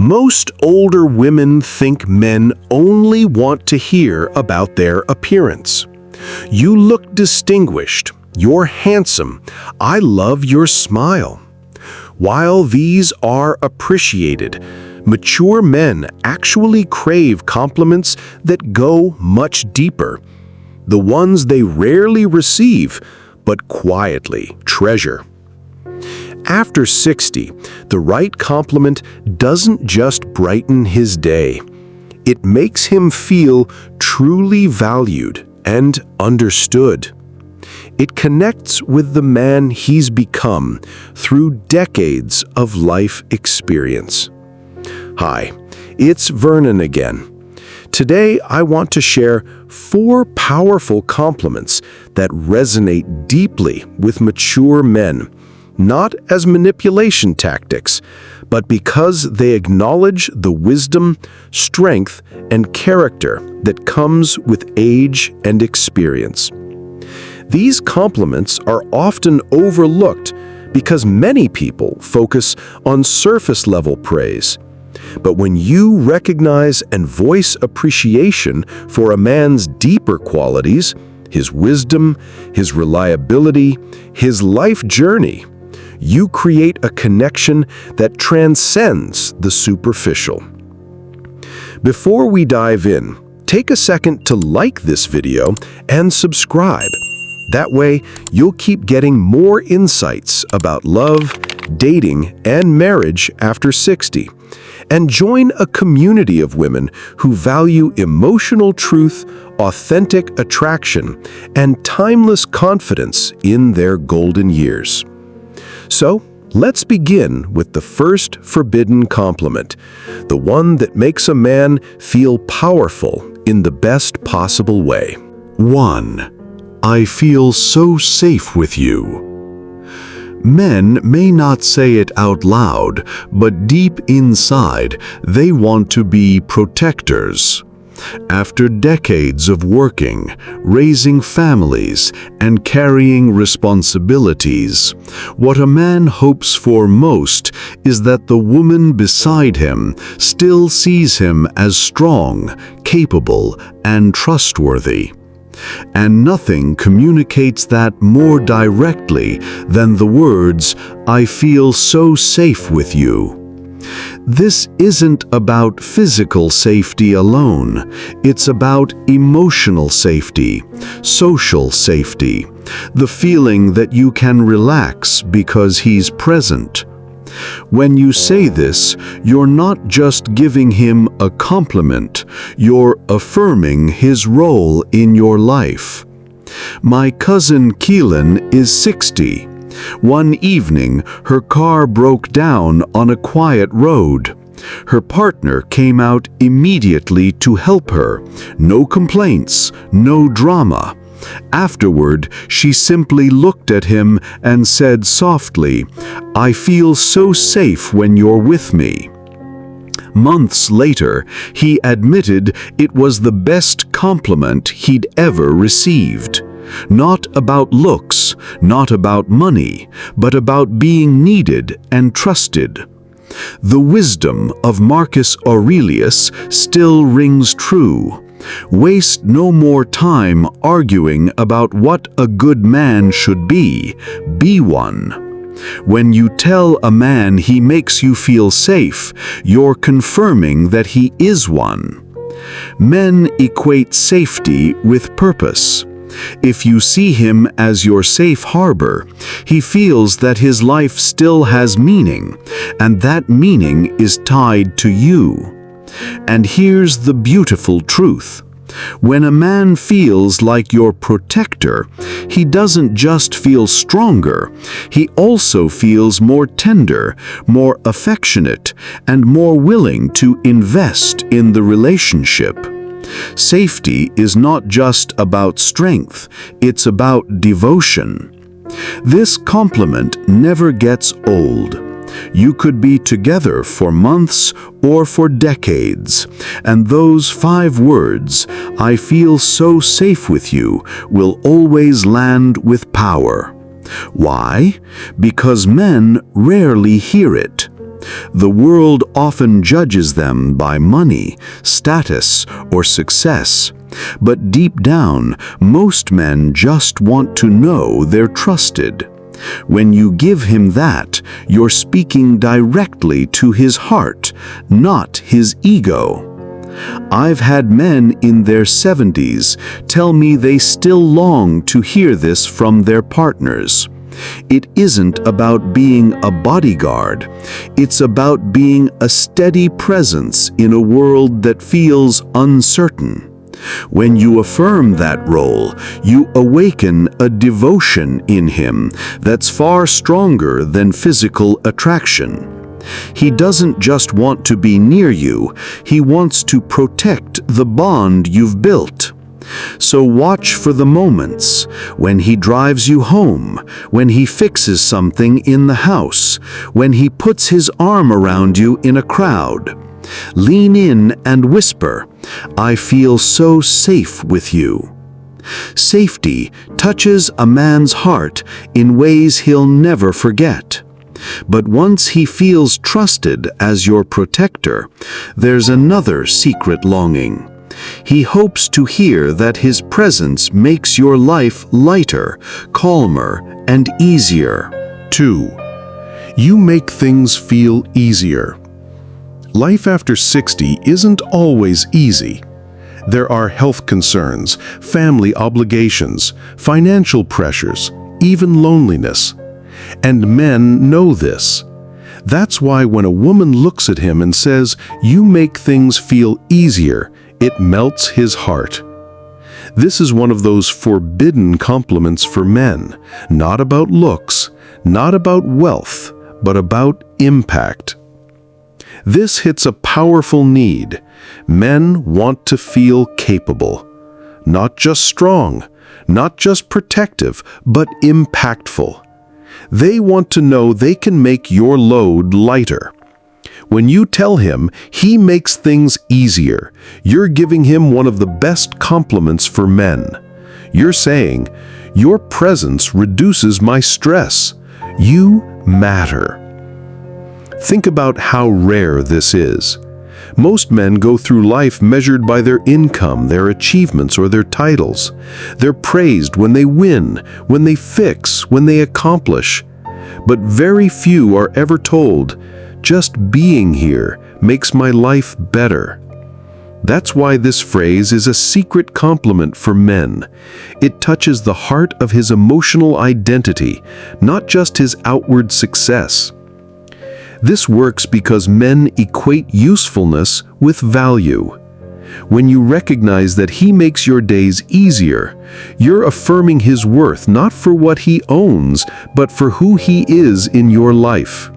Most older women think men only want to hear about their appearance. You look distinguished. You're handsome. I love your smile. While these are appreciated, mature men actually crave compliments that go much deeper. The ones they rarely receive, but quietly treasure. After 60, the right compliment doesn't just brighten his day. It makes him feel truly valued and understood. It connects with the man he's become through decades of life experience. Hi, it's Vernon again. Today, I want to share 4 powerful compliments that resonate deeply with mature men, not as manipulation tactics, but because they acknowledge the wisdom, strength, and character that comes with age and experience. These compliments are often overlooked because many people focus on surface-level praise. But when you recognize and voice appreciation for a man's deeper qualities, his wisdom, his reliability, his life journey, you create a connection that transcends the superficial. Before we dive in, take a second to like this video and subscribe. That way, you'll keep getting more insights about love, dating, and marriage after 60. And join a community of women who value emotional truth, authentic attraction, and timeless confidence in their golden years. So, let's begin with the first forbidden compliment, the one that makes a man feel powerful in the best possible way. 1. I feel so safe with you. Men may not say it out loud, but deep inside, they want to be protectors. After decades of working, raising families, and carrying responsibilities, what a man hopes for most is that the woman beside him still sees him as strong, capable, and trustworthy. And nothing communicates that more directly than the words, "I feel so safe with you." This isn't about physical safety alone. It's about emotional safety, social safety, the feeling that you can relax because he's present. When you say this, you're not just giving him a compliment, you're affirming his role in your life. My cousin Keelan is 60. One evening, her car broke down on a quiet road. Her partner came out immediately to help her. No complaints, no drama. Afterward, she simply looked at him and said softly, "I feel so safe when you're with me." Months later, he admitted it was the best compliment he'd ever received. Not about looks, not about money, but about being needed and trusted. The wisdom of Marcus Aurelius still rings true. Waste no more time arguing about what a good man should be. Be one. When you tell a man he makes you feel safe, you're confirming that he is one. Men equate safety with purpose. If you see him as your safe harbor, he feels that his life still has meaning, and that meaning is tied to you. And here's the beautiful truth. When a man feels like your protector, he doesn't just feel stronger, he also feels more tender, more affectionate, and more willing to invest in the relationship. Safety is not just about strength, it's about devotion. This compliment never gets old. You could be together for months or for decades, and those 5 words, "I feel so safe with you," will always land with power. Why? Because men rarely hear it. The world often judges them by money, status, or success. But deep down, most men just want to know they're trusted. When you give him that, you're speaking directly to his heart, not his ego. I've had men in their 70s tell me they still long to hear this from their partners. It isn't about being a bodyguard. It's about being a steady presence in a world that feels uncertain. When you affirm that role, you awaken a devotion in him that's far stronger than physical attraction. He doesn't just want to be near you, he wants to protect the bond you've built. So watch for the moments when he drives you home, when he fixes something in the house, when he puts his arm around you in a crowd. Lean in and whisper, "I feel so safe with you." Safety touches a man's heart in ways he'll never forget. But once he feels trusted as your protector, there's another secret longing. He hopes to hear that his presence makes your life lighter, calmer, and easier. 2. You make things feel easier. Life after 60 isn't always easy. There are health concerns, family obligations, financial pressures, even loneliness. And men know this. That's why when a woman looks at him and says, "You make things feel easier," it melts his heart. This is one of those forbidden compliments for men, not about looks, not about wealth, but about impact. This hits a powerful need. Men want to feel capable. Not just strong, not just protective, but impactful. They want to know they can make your load lighter. When you tell him he makes things easier, you're giving him one of the best compliments for men. You're saying, "Your presence reduces my stress. You matter." Think about how rare this is. Most men go through life measured by their income, their achievements, or their titles. They're praised when they win, when they fix, when they accomplish. But very few are ever told, "Just being here makes my life better." That's why this phrase is a secret compliment for men. It touches the heart of his emotional identity, not just his outward success. This works because men equate usefulness with value. When you recognize that he makes your days easier, you're affirming his worth not for what he owns, but for who he is in your life.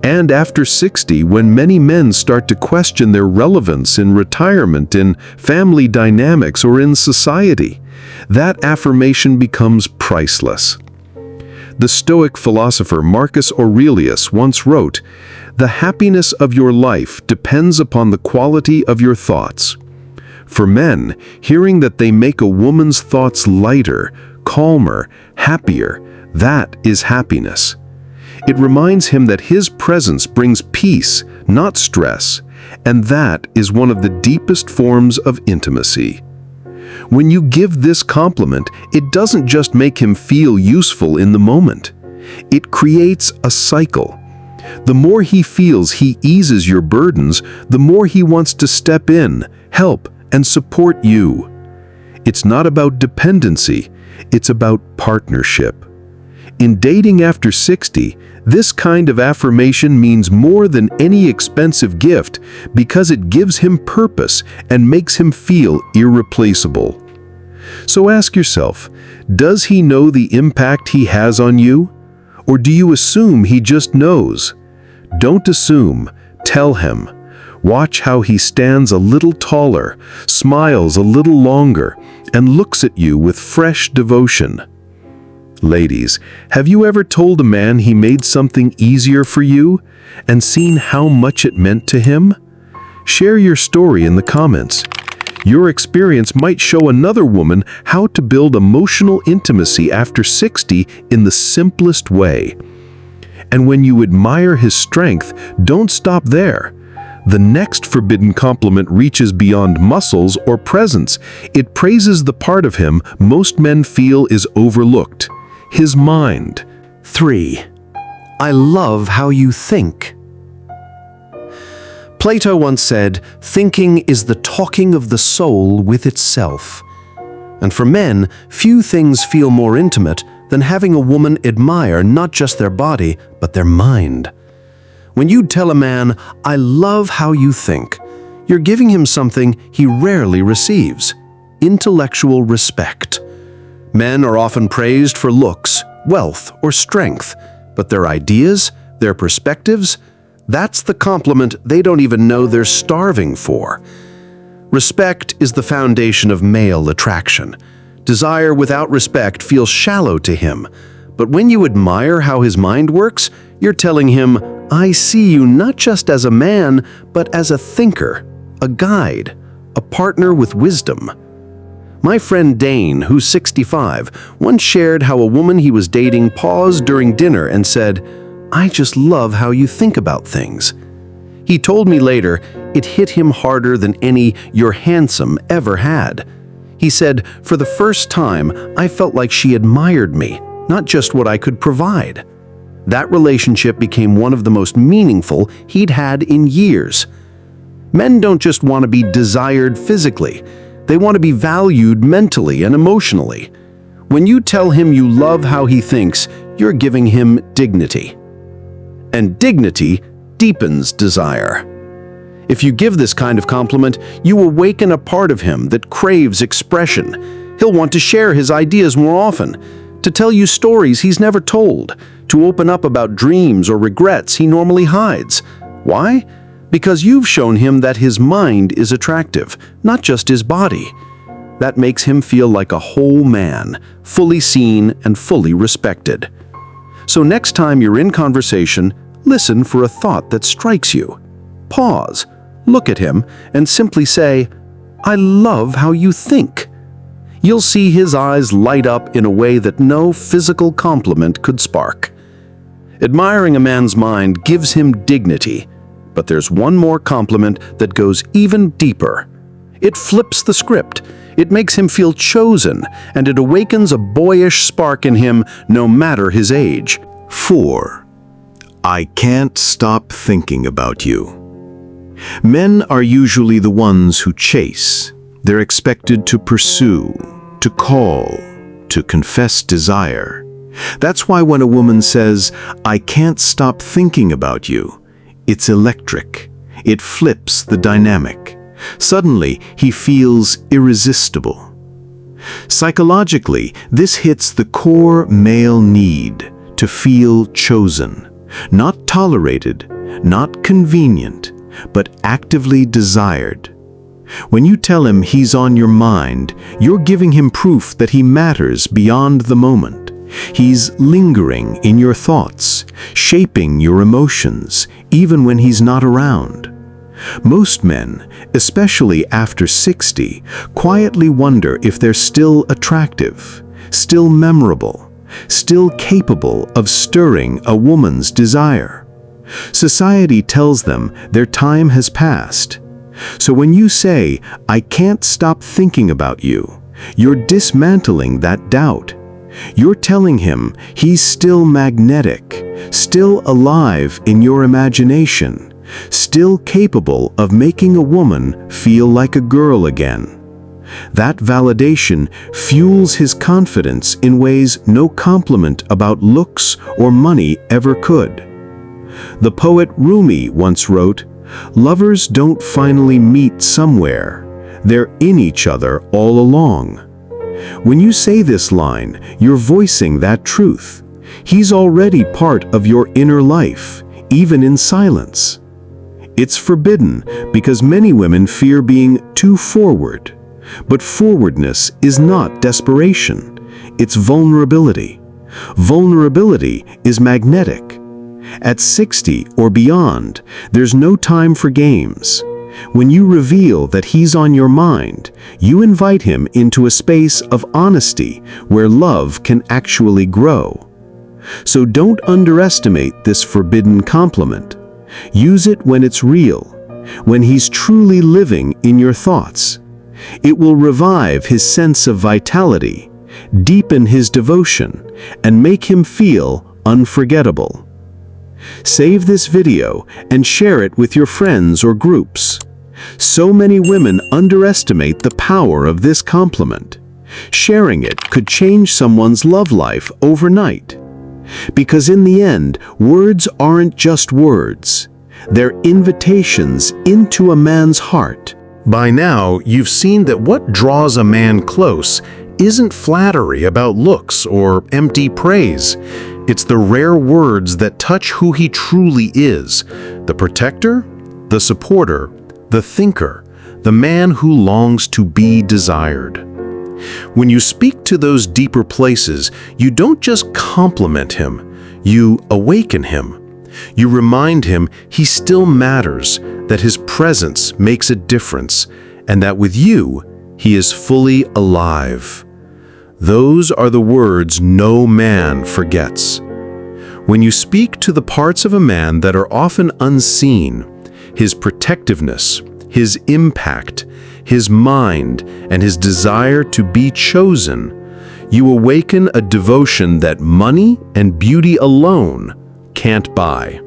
And after 60, when many men start to question their relevance in retirement, in family dynamics, or in society, that affirmation becomes priceless. The Stoic philosopher Marcus Aurelius once wrote, "The happiness of your life depends upon the quality of your thoughts." For men, hearing that they make a woman's thoughts lighter, calmer, happier, that is happiness. It reminds him that his presence brings peace, not stress, and that is one of the deepest forms of intimacy. When you give this compliment, it doesn't just make him feel useful in the moment. It creates a cycle. The more he feels he eases your burdens, the more he wants to step in, help, and support you. It's not about dependency, it's about partnership. In dating after 60, this kind of affirmation means more than any expensive gift because it gives him purpose and makes him feel irreplaceable. So ask yourself, does he know the impact he has on you? Or do you assume he just knows? Don't assume, tell him. Watch how he stands a little taller, smiles a little longer, and looks at you with fresh devotion. Ladies, have you ever told a man he made something easier for you and seen how much it meant to him? Share your story in the comments. Your experience might show another woman how to build emotional intimacy after 60 in the simplest way. And when you admire his strength, don't stop there. The next forbidden compliment reaches beyond muscles or presence. It praises the part of him most men feel is overlooked, his mind. 3. I love how you think. Plato once said, "Thinking is the talking of the soul with itself." And for men, few things feel more intimate than having a woman admire not just their body, but their mind. When you tell a man, "I love how you think," you're giving him something he rarely receives: intellectual respect. Men are often praised for looks, wealth, or strength, but their ideas, their perspectives, that's the compliment they don't even know they're starving for. Respect is the foundation of male attraction. Desire without respect feels shallow to him, but when you admire how his mind works, you're telling him, "I see you not just as a man, but as a thinker, a guide, a partner with wisdom." My friend Dane, who's 65, once shared how a woman he was dating paused during dinner and said, "I just love how you think about things." He told me later it hit him harder than any "you're handsome" ever had. He said, "For the first time, I felt like she admired me, not just what I could provide." That relationship became one of the most meaningful he'd had in years. Men don't just want to be desired physically. They want to be valued mentally and emotionally. When you tell him you love how he thinks, you're giving him dignity. And dignity deepens desire. If you give this kind of compliment, you awaken a part of him that craves expression. He'll want to share his ideas more often, to tell you stories he's never told, to open up about dreams or regrets he normally hides. Why? Because you've shown him that his mind is attractive, not just his body. That makes him feel like a whole man, fully seen and fully respected. So next time you're in conversation, listen for a thought that strikes you. Pause, look at him, and simply say, "I love how you think." You'll see his eyes light up in a way that no physical compliment could spark. Admiring a man's mind gives him dignity, but there's one more compliment that goes even deeper. It flips the script. It makes him feel chosen, and it awakens a boyish spark in him no matter his age. 4. I can't stop thinking about you. Men are usually the ones who chase. They're expected to pursue, to call, to confess desire. That's why when a woman says, "I can't stop thinking about you," it's electric. It flips the dynamic. Suddenly, he feels irresistible. Psychologically, this hits the core male need to feel chosen, not tolerated, not convenient, but actively desired. When you tell him he's on your mind, you're giving him proof that he matters beyond the moment. He's lingering in your thoughts, shaping your emotions, even when he's not around. Most men, especially after 60, quietly wonder if they're still attractive, still memorable, still capable of stirring a woman's desire. Society tells them their time has passed. So when you say, "I can't stop thinking about you," you're dismantling that doubt. You're telling him he's still magnetic, still alive in your imagination, still capable of making a woman feel like a girl again. That validation fuels his confidence in ways no compliment about looks or money ever could. The poet Rumi once wrote, "Lovers don't finally meet somewhere. They're in each other all along." When you say this line, you're voicing that truth. He's already part of your inner life, even in silence. It's forbidden because many women fear being too forward. But forwardness is not desperation. It's vulnerability. Vulnerability is magnetic. At 60 or beyond, there's no time for games. When you reveal that he's on your mind, you invite him into a space of honesty where love can actually grow. So don't underestimate this forbidden compliment. Use it when it's real, when he's truly living in your thoughts. It will revive his sense of vitality, deepen his devotion, and make him feel unforgettable. Save this video and share it with your friends or groups. So many women underestimate the power of this compliment. Sharing it could change someone's love life overnight. Because in the end, words aren't just words. They're invitations into a man's heart. By now, you've seen that what draws a man close isn't flattery about looks or empty praise. It's the rare words that touch who he truly is, the protector, the supporter, the thinker, the man who longs to be desired. When you speak to those deeper places, you don't just compliment him, you awaken him. You remind him he still matters, that his presence makes a difference, and that with you, he is fully alive. Those are the words no man forgets. When you speak to the parts of a man that are often unseen, his protectiveness, his impact, his mind, and his desire to be chosen, you awaken a devotion that money and beauty alone can't buy.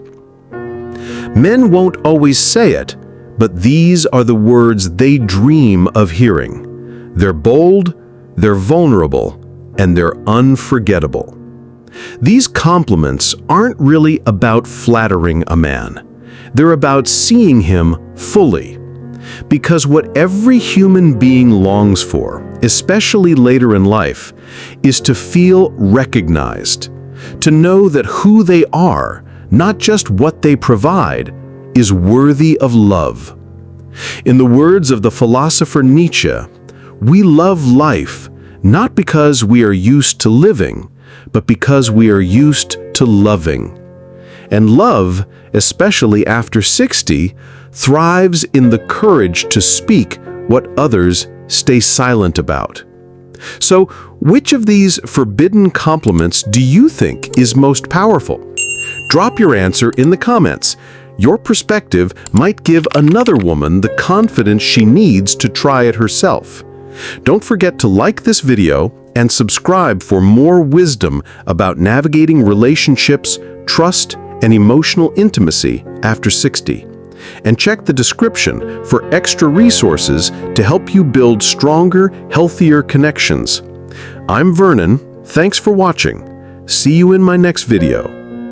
Men won't always say it, but these are the words they dream of hearing. They're bold, they're vulnerable, and they're unforgettable. These compliments aren't really about flattering a man. They're about seeing him fully. Because what every human being longs for, especially later in life, is to feel recognized, to know that who they are, not just what they provide, is worthy of love. In the words of the philosopher Nietzsche, we love life not because we are used to living, but because we are used to loving. And love, especially after 60, thrives in the courage to speak what others stay silent about. So, which of these forbidden compliments do you think is most powerful? Drop your answer in the comments. Your perspective might give another woman the confidence she needs to try it herself. Don't forget to like this video and subscribe for more wisdom about navigating relationships, trust, and emotional intimacy after 60. And check the description for extra resources to help you build stronger, healthier connections. I'm Vernon. Thanks for watching. See you in my next video.